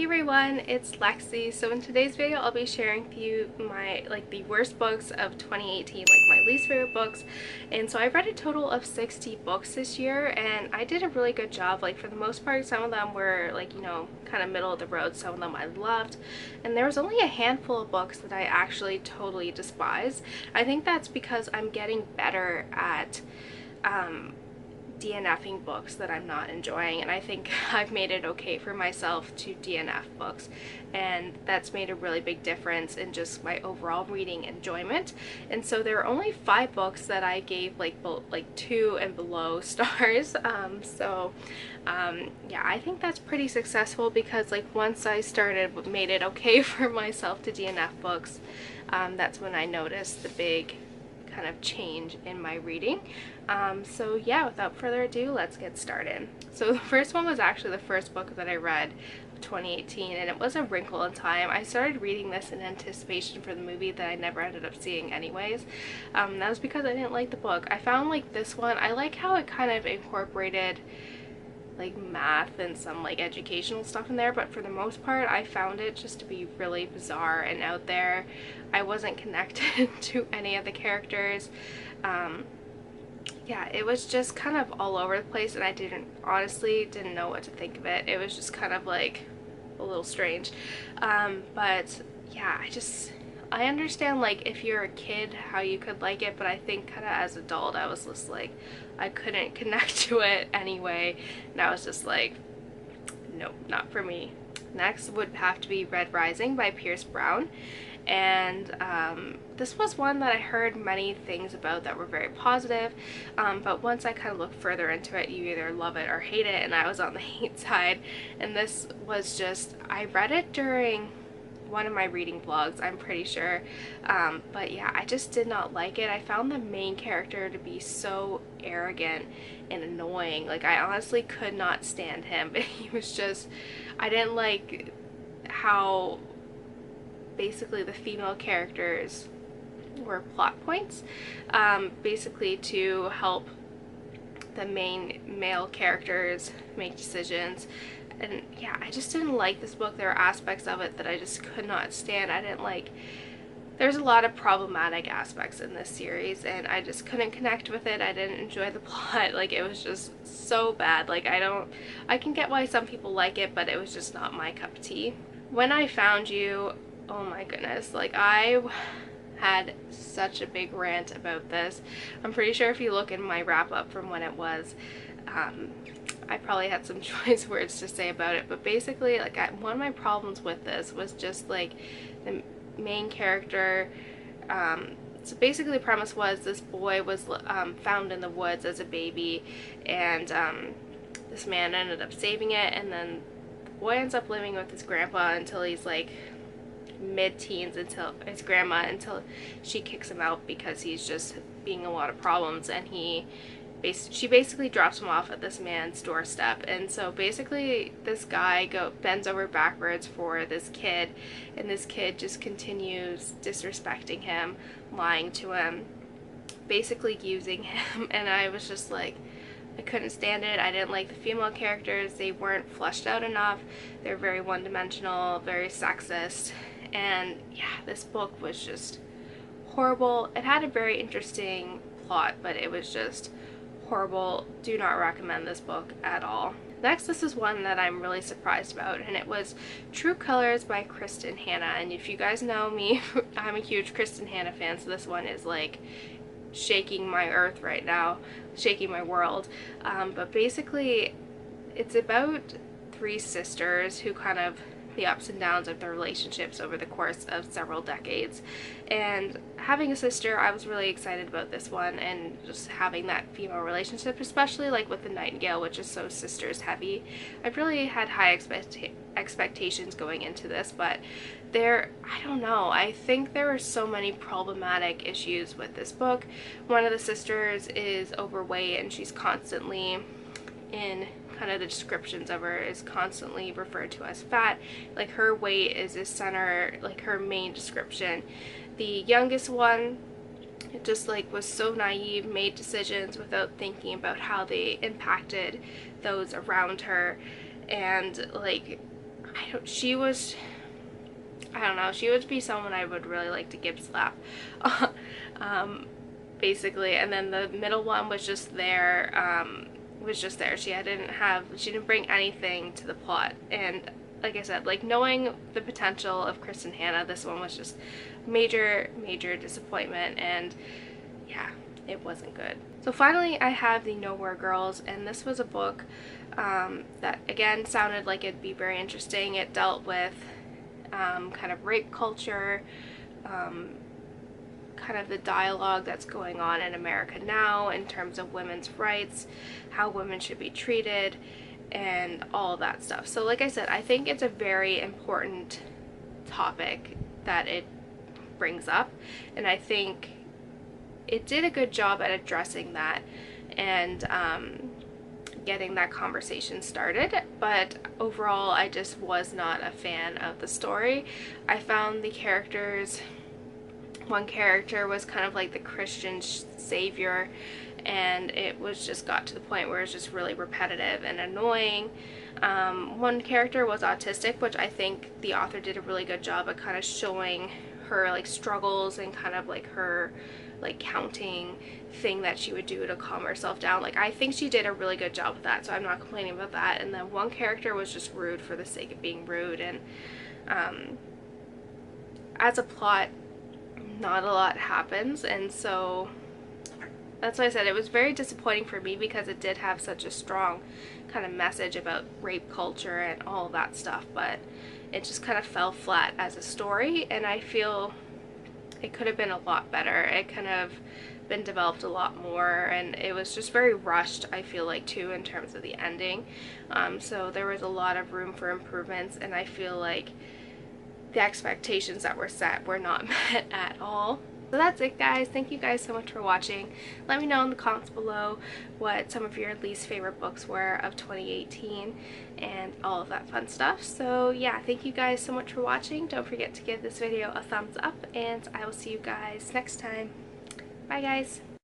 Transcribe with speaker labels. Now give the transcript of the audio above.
Speaker 1: Hey everyone, it's Lexie. So in today's video I'll be sharing with you my the worst books of 2018, my least favorite books. And so I read a total of 60 books this year and I did a really good job. For the most part, some of them were kind of middle of the road, some of them I loved. And there was only a handful of books that I actually totally despise. I think that's because I'm getting better at DNFing books that I'm not enjoying, and I think I've made it okay for myself to DNF books, and that's made a really big difference in just my overall reading enjoyment. And so there are only 5 books that I gave 2 and below stars. Yeah, I think that's pretty successful because once I made it okay for myself to DNF books, that's when I noticed the big kind of change in my reading. So yeah, without further ado, let's get started. So the first one was actually the first book that I read of 2018, and it was A Wrinkle in Time. I started reading this in anticipation for the movie that I never ended up seeing anyways. That was because I didn't like the book. I found this one, I like how it kind of incorporated math and some educational stuff in there, but for the most part I found it just to be really bizarre and out there. I wasn't connected to any of the characters. Yeah, it was just kind of all over the place, and I honestly didn't know what to think of it. It was just kind of a little strange. But yeah, I understand if you're a kid how you could like it, but I think kind of as an adult I was just I couldn't connect to it anyway, and I was just nope, not for me. Next would have to be Red Rising by Pierce Brown, and this was one that I heard many things about that were very positive, but once I kind of looked further into it, you either love it or hate it, and I was on the hate side. And this was just, I read it during one of my reading vlogs, I'm pretty sure, but yeah, I just did not like it. I found the main character to be so arrogant and annoying. I honestly could not stand him. He was just, I didn't like how basically the female characters were plot points, basically to help the main male characters make decisions. And yeah, I just didn't like this book. There were aspects of it that I just could not stand. I didn't like, there's a lot of problematic aspects in this series, and I just couldn't connect with it. I didn't enjoy the plot. It was just so bad. I can get why some people like it, but it was just not my cup of tea. When I Found You, oh my goodness, I had such a big rant about this. I'm pretty sure if you look in my wrap up from when it was, I probably had some choice words to say about it, but basically one of my problems with this was just the main character. So basically the premise was this boy was found in the woods as a baby, and this man ended up saving it, and then the boy ends up living with his grandpa until he's mid-teens, until his grandma, until she kicks him out because he's just being a lot of problems, and she basically drops him off at this man's doorstep. And so basically this guy bends over backwards for this kid, and this kid just continues disrespecting him, lying to him, basically using him. And I was just I couldn't stand it. I didn't like the female characters. They weren't fleshed out enough. They're very one-dimensional, very sexist, and yeah, this book was just horrible. It had a very interesting plot, but it was just horrible. Do not recommend this book at all. Next, this is one that I'm really surprised about, and it was True Colors by Kristen Hanna. And if you guys know me, I'm a huge Kristen Hanna fan, so this one is shaking my earth right now, shaking my world. But basically it's about 3 sisters who kind of the ups and downs of their relationships over the course of several decades. And having a sister, I was really excited about this one, and just having that female relationship, especially with the Nightingale, which is so sisters heavy. I really had high expectations going into this, but I don't know, I think there were so many problematic issues with this book. One of the sisters is overweight, and she's constantly in kind of the descriptions of her is constantly referred to as fat. Her weight is the center, her main description. The youngest one just was so naive, made decisions without thinking about how they impacted those around her, and she was, I don't know, she would be someone I would really like to give slap. Basically. And then the middle one was just there, she didn't bring anything to the plot. And like I said, like, knowing the potential of Kristen Hanna, this one was just major disappointment, and yeah, it wasn't good. So finally I have the Nowhere Girls, and this was a book that again sounded like it'd be very interesting. It dealt with kind of rape culture, kind of the dialogue that's going on in America now in terms of women's rights, how women should be treated, and all of that stuff. So like I said, I think it's a very important topic that it brings up, and I think it did a good job at addressing that and getting that conversation started. But overall, I just was not a fan of the story. I found the characters, one character was kind of like the Christian savior, and it was just got to the point where it's just really repetitive and annoying. One character was autistic, which I think the author did a really good job of kind of showing her like struggles and kind of like her like counting thing that she would do to calm herself down. Like, I think she did a really good job with that, so I'm not complaining about that. And then one character was just rude for the sake of being rude, and as a plot, not a lot happens, and so that's why I said it was very disappointing for me, because it did have such a strong kind of message about rape culture and all of that stuff, but it just kind of fell flat as a story, and I feel it could have been a lot better. It could have been developed a lot more, and it was just very rushed, I feel like, too, in terms of the ending. So there was a lot of room for improvements, and I feel like the expectations that were set were not met at all. So that's it, guys. Thank you guys so much for watching. Let me know in the comments below what some of your least favorite books were of 2018 and all of that fun stuff. So yeah, thank you guys so much for watching. Don't forget to give this video a thumbs up, and I will see you guys next time. Bye, guys.